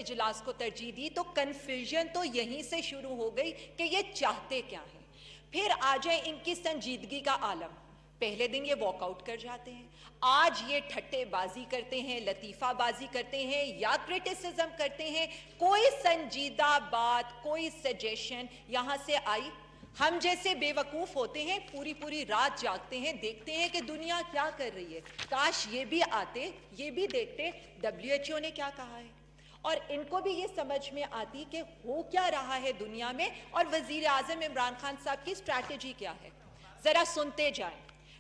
اجلاس کو ترجیح دی تو کنفیوژن تو یہیں سے شروع ہو گئی کہ یہ چاہتے کیا ہیں۔ پھر آ جائیں ان کی سنجیدگی کا عالم، پہلے دن یہ واک آؤٹ کر جاتے ہیں، آج یہ ٹھٹے بازی کرتے ہیں، لطیفہ بازی کرتے ہیں یا کرٹیسزم کرتے ہیں، کوئی سنجیدہ بات، کوئی سجیشن یہاں سے آئی؟ ہم جیسے بے وقوف ہوتے ہیں، پوری رات جاگتے ہیں، دیکھتے ہیں کہ دنیا کیا کر رہی ہے، کاش یہ بھی آتے، یہ بھی دیکھتے WHO نے کیا کہا ہے، اور ان کو بھی یہ سمجھ میں آتی کہ ہو کیا رہا ہے دنیا میں اور وزیر اعظم عمران خان صاحب کی اسٹریٹجی کیا ہے۔ ذرا سنتے جائیں۔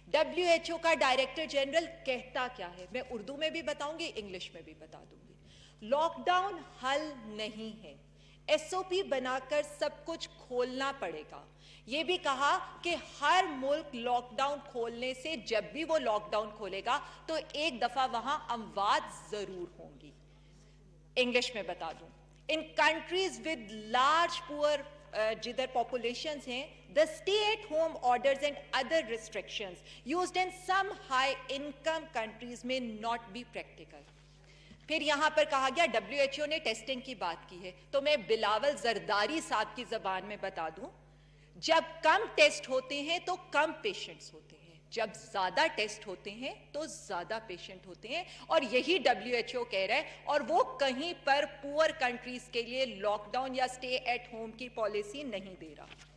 WHO کا ڈائریکٹر جنرل کہتا کیا ہے، میں اردو میں بھی بتاؤں گی، انگلش میں بھی بتا دوں گی۔ لاک ڈاؤن حل نہیں ہے، SOP بنا کر سب کچھ کھولنا پڑے گا۔ یہ بھی کہا کہ ہر ملک لاک ڈاؤن کھولنے سے جب بھی وہ لاک ڈاؤن کھولے گا تو ایک دفعہ وہاں اموات ضرور ہوں گی۔ انگلش میں بتا دوں، ان کنٹریز ود لارج پور جدھر پاپولیشنز ہیں، the stay at home orders and other restrictions used in some high income countries may not be practical۔ پھر یہاں پر کہا گیا WHO نے ٹیسٹنگ کی بات کی ہے، تو میں بلاول زرداری صاحب کی زبان میں بتا دوں، جب کم ٹیسٹ ہوتے ہیں تو کم پیشنٹس ہوتے ہیں، جب زیادہ ٹیسٹ ہوتے ہیں تو زیادہ پیشنٹ ہوتے ہیں، اور یہی WHO کہہ رہا ہے، اور وہ کہیں پر پور کنٹریز کے لیے لاک ڈاؤن یا اسٹے ایٹ ہوم کی پالیسی نہیں دے رہا۔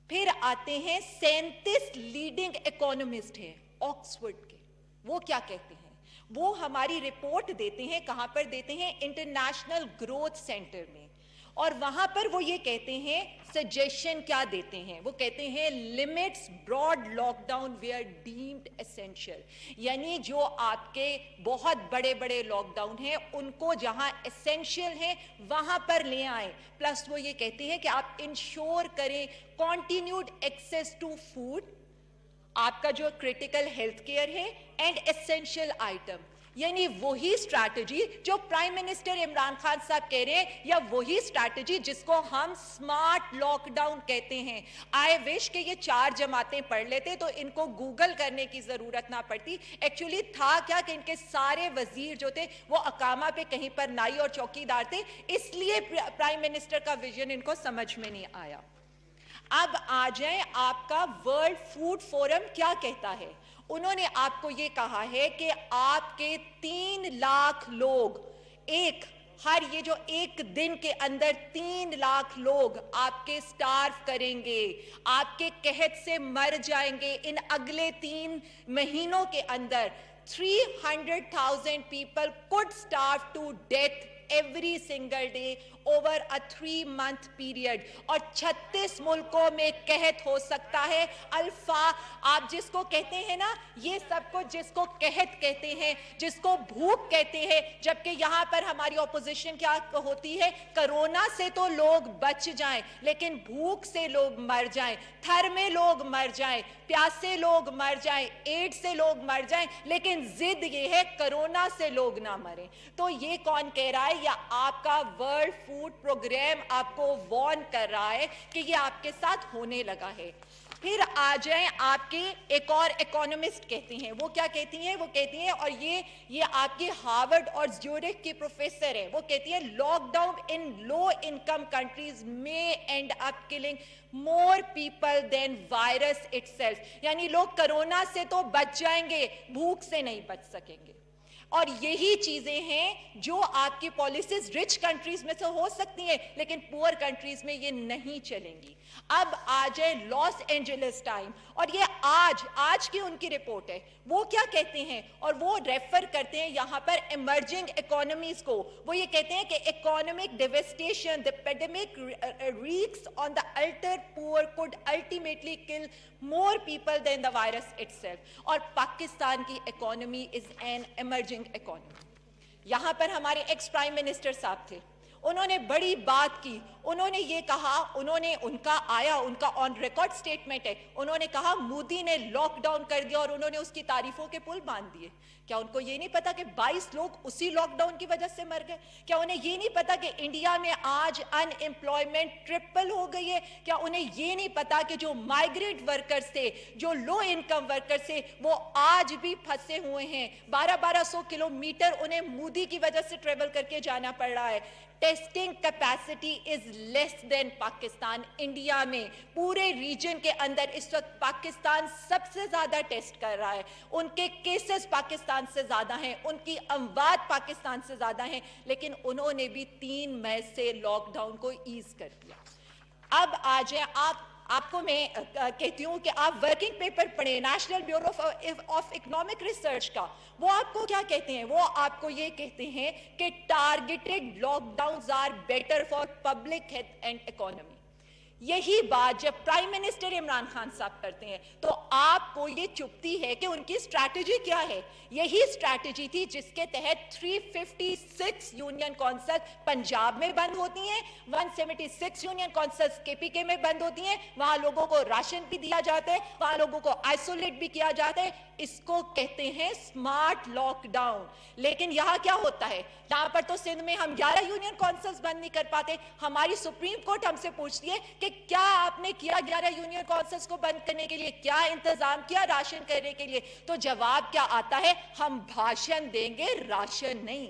پھر آتے ہیں 37 لیڈنگ اکانومسٹ ہیں آکسفورڈ کے، وہ کیا کہتے ہیں؟ وہ ہماری رپورٹ دیتے ہیں، کہاں پر دیتے ہیں؟ انٹرنیشنل گروتھ سینٹر میں، اور وہاں پر وہ یہ کہتے ہیں، سجیشن کیا دیتے ہیں؟ وہ کہتے ہیں limits broad lockdown were deemed essential, یعنی جو آپ کے بہت بڑے بڑے لاک ڈاؤن ہیں ان کو جہاں اسینشیل ہیں وہاں پر لے آئیں، پلس وہ یہ کہتے ہیں کہ آپ انشور کریں کنٹینیوڈ ایکسیس ٹو فوڈ، آپ کا جو کریٹیکل ہیلتھ کیئر ہے، اینڈ اسینشیل آئٹم، یعنی وہی اسٹریٹجی جو پرائم منسٹر عمران خان صاحب کہہ رہے ہیں، یا وہی اسٹریٹجی جس کو ہم سمارٹ لاک ڈاؤن کہتے ہیں۔ آئی وش کہ یہ 4 جماعتیں پڑھ لیتے تو ان کو گوگل کرنے کی ضرورت نہ پڑتی۔ ایکچولی تھا کیا کہ ان کے سارے وزیر جو تھے وہ اقامہ پہ کہیں پر نائی اور چوکیدار تھے، اس لیے پرائم منسٹر کا ویژن ان کو سمجھ میں نہیں آیا۔ اب آ جائیں آپ کا ورلڈ فوڈ فورم کیا کہتا ہے۔ انہوں نے آپ کو یہ کہا ہے کہ آپ کے 3 لاکھ لوگ ہر یہ جو ایک دن کے اندر 3 لاکھ لوگ آپ کے سٹارف کریں گے، آپ کے قحط سے مر جائیں گے ان اگلے 3 مہینوں کے اندر۔ 300,000 people could starve to death every single day over a 3-month period، اور 36 ملکوں میں قحط ہو سکتا ہے۔ آپ جس کو کہتے ہیں نا، یہ سب کو جس کو قحط کہتے ہیں، جس کو بھوک کہتے ہیں، جبکہ یہاں پر ہماری اپوزیشن کیا ہوتی ہے؟ کرونا سے تو لوگ بچ جائیں لیکن بھوک سے لوگ مر جائیں، تھر میں لوگ مر جائیں، پیاسے لوگ مر جائیں، ایڈز سے لوگ مر جائیں، لیکن ضد یہ ہے کرونا سے لوگ نہ مریں۔ تو یہ کون کہہ رہا ہے؟ یا آپ کا ورلڈ فوڈ پروگرام آپ کو وارن کر رہا ہے کہ یہ آپ کے ساتھ ہونے لگا ہے۔ پھر آ جائیں آپ کے ایک اور اکانومسٹ کہتے ہیں، وہ کیا کہتی ہیں؟ وہ کہتی ہیں، اور یہ آپ کی ہارورڈ اور زیورخ کی پروفیسر ہیں، وہ کہتی ہیں lockdown in low income countries میں end up killing more people than virus itself, یعنی لوگ کرونا سے تو بچ جائیں گے، بھوک سے نہیں بچ سکیں گے۔ اور یہی چیزیں ہیں جو آپ کی پالیسیز رچ کنٹریز میں سے ہو سکتی ہیں لیکن پور کنٹریز میں یہ نہیں چلیں گی۔ اب آ جائے لاس اینجلس ٹائم، اور یہ آج کی ان کی رپورٹ ہے، وہ کیا کہتے ہیں؟ اور وہ ریفر کرتے ہیں یہاں پر ایمرجنگ اکانومیز کو۔ وہ یہ کہتے ہیں کہ economic devastation the pandemic wreaks on the ultra poor could ultimately kill more people than the virus itself، اور پاکستان کی economy is an emerging economy۔ یہاں پر ہمارے ایکس پرائم منسٹر صاحب تھے، انہوں نے بڑی بات کی، انہوں نے یہ کہا، ان کا آن ریکارڈ سٹیٹمنٹ ہے، انہوں نے کہا مودی نے لاک ڈاؤن کر دیا اور انہوں نے اس کی تعریفوں کے پل باندھ دیے۔ کیا ان کو یہ نہیں پتا کہ 22 لوگ اسی لاک ڈاؤن کی وجہ سے مر گئے؟ کیا انہیں یہ نہیں پتا کہ انڈیا میں آج ان امپلائمنٹ ٹرپل ہو گئی ہے؟ کیا انہیں یہ نہیں پتا کہ جو مائیگریٹ ورکرز تھے، جو لو انکم ورکرز تھے، وہ آج بھی پھنسے ہوئے ہیں؟ 1200 کلومیٹر انہیں مودی کی وجہ سے ٹریول کر کے جانا پڑ رہا ہے۔ Testing capacity is less than Pakistan. India میں پورے ریجن کے اندر اس وقت پاکستان سب سے زیادہ ٹیسٹ کر رہا ہے. ان کے کیسز پاکستان سے زیادہ ہیں, ان کی اموات پاکستان سے زیادہ ہیں, لیکن انہوں نے بھی 3 مئی سے لاک ڈاؤن کو ایز کر دیا. اب آ جائیں آپ کو میں کہتی ہوں کہ آپ ورکنگ پیپر پڑھیں national bureau of economic research کا. وہ آپ کو کیا کہتے ہیں؟ وہ آپ کو یہ کہتے ہیں کہ targeted lockdowns are better for public health and economy. یہی بات جب پرائم منسٹر عمران خان صاحب کرتے ہیں تو آپ کو یہ چبھتی ہے کہ ان کی اسٹریٹجی کیا ہے. یہی اسٹریٹجی تھی جس کے تحت 356 یونین کونسل پنجاب میں بند ہوتی ہیں, 176 یونین کونسلز KPK میں بند ہوتی ہیں. وہاں لوگوں کو راشن بھی دیا جاتا ہے, وہاں لوگوں کو آئسولیٹ بھی کیا جاتا ہے. اس کو کہتے ہیں سمارٹ لاک ڈاؤن. لیکن یہاں کیا ہوتا ہے؟ یہاں پر تو سندھ میں ہم 11 یونین کونسلز بند نہیں کر پاتے. ہماری سپریم کورٹ ہم سے پوچھتی ہے کہ کیا آپ نے کیا 11 یونین کونسلز کو بند کرنے کے لیے, کیا انتظام کیا راشن کرنے کے لیے؟ تو جواب کیا آتا ہے؟ ہم بھاشن دیں گے, راشن نہیں.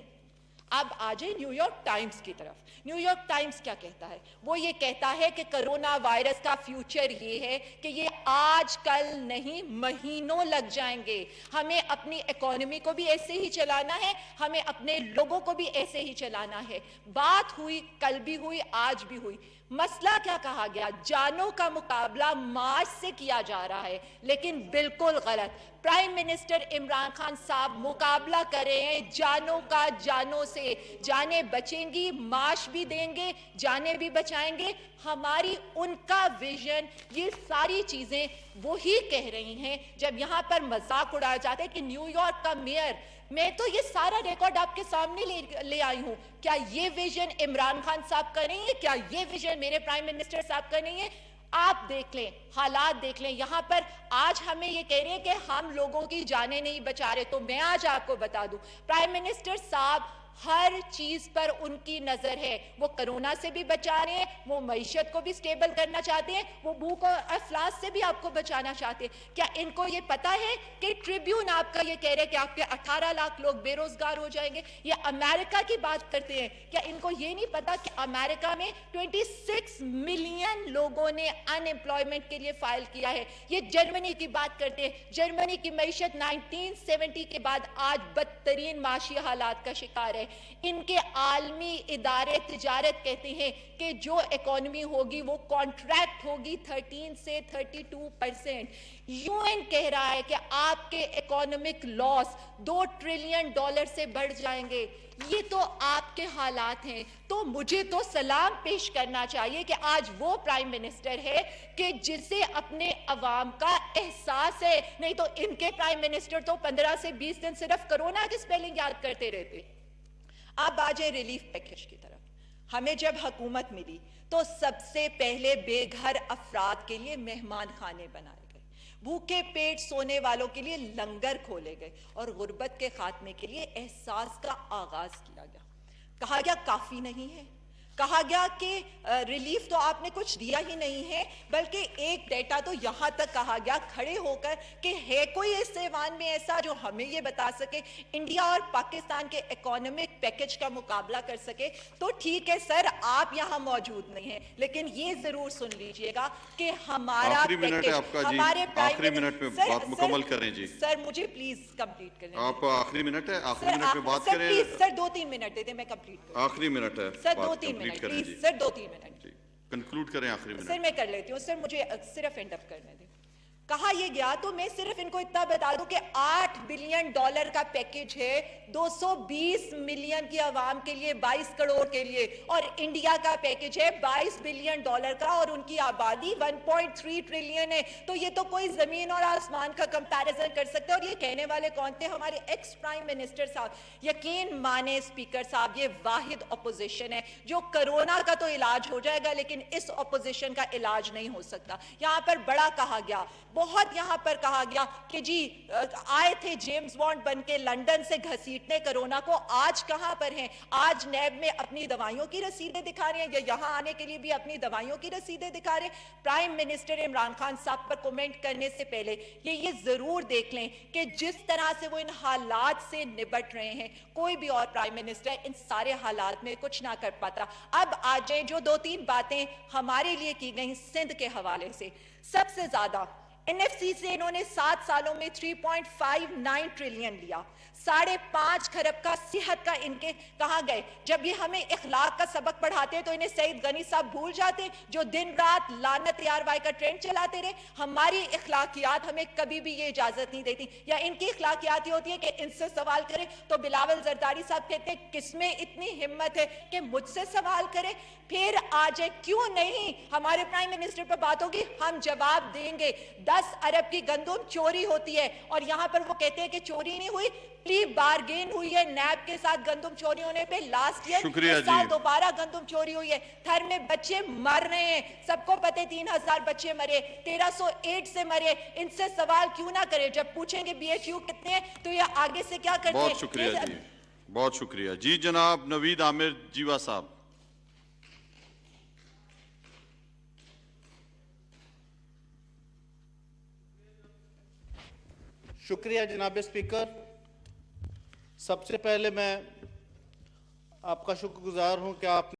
اب آ جائیں نیو یارک ٹائمز کی طرف. نیو یارک ٹائمز کیا کہتا ہے؟ وہ یہ کہتا ہے کہ کرونا وائرس کا فیوچر یہ ہے کہ یہ آج کل نہیں مہینوں لگ جائیں گے. ہمیں اپنی اکانومی کو بھی ایسے ہی چلانا ہے, ہمیں اپنے لوگوں کو بھی ایسے ہی چلانا ہے. بات ہوئی, کل بھی ہوئی, آج بھی ہوئی. مسئلہ کیا کہا گیا؟ جانوں کا مقابلہ مارچ سے کیا جا رہا ہے, لیکن بالکل غلط. پرائم منسٹر عمران خان صاحب مقابلہ کر رہے ہیں جانوں کا جانوں سے. جانیں بچیں گی, معاش بھی دیں گے, جانیں بھی بچائیں گے. ہماری ان کا ویژن, یہ ساری چیزیں وہی کہہ رہی ہیں. جب یہاں پر مذاق اڑایا جاتا ہے کہ نیو یارک کا میئر, میں تو یہ سارا ریکارڈ آپ کے سامنے لے آئی ہوں. کیا یہ ویژن عمران خان صاحب کا نہیں ہے؟ کیا یہ ویژن میرے پرائم منسٹر صاحب کا نہیں ہے؟ آپ دیکھ لیں, حالات دیکھ لیں. یہاں پر آج ہمیں یہ کہہ رہے ہیں کہ ہم لوگوں کی جانیں نہیں بچا رہے. تو میں آج آپ کو بتا دوں, پرائم منسٹر صاحب ہر چیز پر ان کی نظر ہے. وہ کرونا سے بھی بچا رہے ہیں, وہ معیشت کو بھی سٹیبل کرنا چاہتے ہیں, وہ بھوک اور افلاس سے بھی آپ کو بچانا چاہتے ہیں. کیا ان کو یہ پتا ہے کہ ٹریبیون آپ کا یہ کہہ رہے ہیں کہ آپ کے 18 لاکھ لوگ بے روزگار ہو جائیں گے؟ یہ امریکہ کی بات کرتے ہیں. کیا ان کو یہ نہیں پتا کہ امریکہ میں 26 ملین لوگوں نے ان امپلائمنٹ کے لیے فائل کیا ہے؟ یہ جرمنی کی بات کرتے ہیں. جرمنی کی معیشت 1970 کے بعد آج بدترین معاشی حالات کا شکار ہے. ان کے عالمی ادارے تجارت کہتے ہیں کہ جو اکانومی ہوگی وہ کانٹریکٹ ہوگی 13 سے 32%. UN کہہ رہا ہے کہ آپ کے اکانومک لاس $2 ٹریلین سے بڑھ جائیں گے. یہ تو آپ کے حالات ہیں. تو مجھے تو سلام پیش کرنا چاہیے کہ آج وہ پرائم منسٹر ہے کہ جسے اپنے عوام کا احساس ہے. نہیں تو ان کے پرائم منسٹر تو 15 سے 20 دن صرف کرونا کی سپیلنگ یاد کرتے رہتے. اب آ جائیں ریلیف پیکج کی طرف. ہمیں جب حکومت ملی تو سب سے پہلے بے گھر افراد کے لیے مہمان خانے بنائے گئے, بھوکے پیٹ سونے والوں کے لیے لنگر کھولے گئے, اور غربت کے خاتمے کے لیے احساس کا آغاز کیا گیا. کہا گیا کافی نہیں ہے, کہا گیا کہ ریلیف تو آپ نے کچھ دیا ہی نہیں ہے, بلکہ ایک ڈیٹا تو یہاں تک کہا گیا کھڑے ہو کر کہ ہے کوئی اس ایوان میں ایسا جو ہمیں یہ بتا سکے انڈیا اور پاکستان کے اکانومک پیکج کا مقابلہ کر سکے. تو ٹھیک ہے سر, آپ یہاں موجود نہیں ہیں, لیکن یہ ضرور سن لیجئے گا کہ ہمارا آخری منٹ ہے آپ کا جی, آخری منٹ میں بات مکمل کریں جی. سر مجھے پلیز کمپلیٹ کریں. آپ آخری منٹ ہے, آخری منٹ میں بات کریں. سر 2-3 منٹ دے دیں, میں کمپلیٹ کروں. آخری منٹ ہے, سر 2-3 minute please, sir 2-3 minute conclude کریں آخری منٹ. سر میں کر لیتی ہوں, سر مجھے صرف اینڈ اپ کرنے دیں. کہا یہ گیا, تو میں صرف ان کو اتنا بتا دوں کہ $8 بلین کا پیکج ہے 220 ملین کی عوام کے لیے, 22 کروڑ کے لیے, اور انڈیا کا پیکج ہے $22 بلین کا, اور ان کی آبادی 1.3 ٹریلین ہے. تو یہ تو کوئی زمین اور آسمان کا کمپیریزن کر سکتے ہیں. اور یہ کہنے والے کون تھے؟ ہمارے ایکس پرائم منسٹر صاحب. یقین مانے اسپیکر صاحب, یہ واحد اپوزیشن ہے جو کرونا کا تو علاج ہو جائے گا لیکن اس اپوزیشن کا علاج نہیں ہو سکتا. یہاں پر بڑا کہا گیا بہت یہاں پر کہا گیا کہ جی آئے تھے جیمز بانڈ بن کے لندن سے گھسیٹنے کرونا کو، آج کہاں پر ہیں؟ آج نیب میں اپنی دوائیوں کی رسیدیں دکھا رہے ہیں، یا یہاں آنے کے لیے بھی اپنی دوائیوں کی رسیدیں دکھا رہے ہیں۔ پرائم منسٹر عمران خان صاحب پر کومنٹ کرنے سے پہلے یہ ضرور دیکھ لیں کہ جس طرح سے وہ ان حالات سے نبٹ رہے ہیں، کوئی بھی اور پرائم منسٹر ان سارے حالات میں کچھ نہ کر پاتا۔ اب آ جائیں جو 2-3 باتیں ہمارے لیے کی گئیں سندھ کے حوالے سے۔ سب سے زیادہ این ایف سی سے انہوں نے 7 سالوں میں 3.59 ٹریلین لیا، 5.5 کھرب کا صحت کا ان کے کہاں گئے؟ جب یہ ہمیں اخلاق کا سبق پڑھاتے تو انہیں سعید غنی صاحب بھول جاتے جو دن رات لعنت یار وائی کا ٹرینڈ چلاتے رہے۔ ہماری اخلاقیات ہمیں کبھی بھی یہ اجازت نہیں دیتی، یا ان کی اخلاقیات یہ ہوتی ہے کہ ان سے سوال کریں تو بلاول زرداری صاحب کہتے ہیں کس میں اتنی ہمت ہے کہ مجھ سے سوال کرے؟ پھر آ جائے، کیوں نہیں ہمارے پرائم منسٹر پہ بات ہوگی، ہم جواب دیں گے۔ 10 ارب کی گندم چوری ہوتی ہے اور یہاں پر وہ کہتے ہیں کہ چوری نہیں ہوئی، پلی بارگین ہوئی ہے نیب کے ساتھ گندم چوری ہونے پہ۔ لاسٹ ایئر اس سال دوبارہ گندم چوری ہوئی ہے، تھر میں بچے مر رہے ہیں، سب کو پتہ 3000 بچے مرے، 1308 سے مرے۔ ان سے سوال کیوں نہ کرے؟ جب پوچھیں گے بی ایچ یو کتنے ہیں تو یہ آگے سے کیا کرتے ہیں؟ بہت شکریہ جی، بہت شکریہ جی۔ جناب نوید عامر جیوا صاحب۔ شکریہ جناب اسپیکر۔ سب سے پہلے میں آپ کا شکر گزار ہوں کہ آپ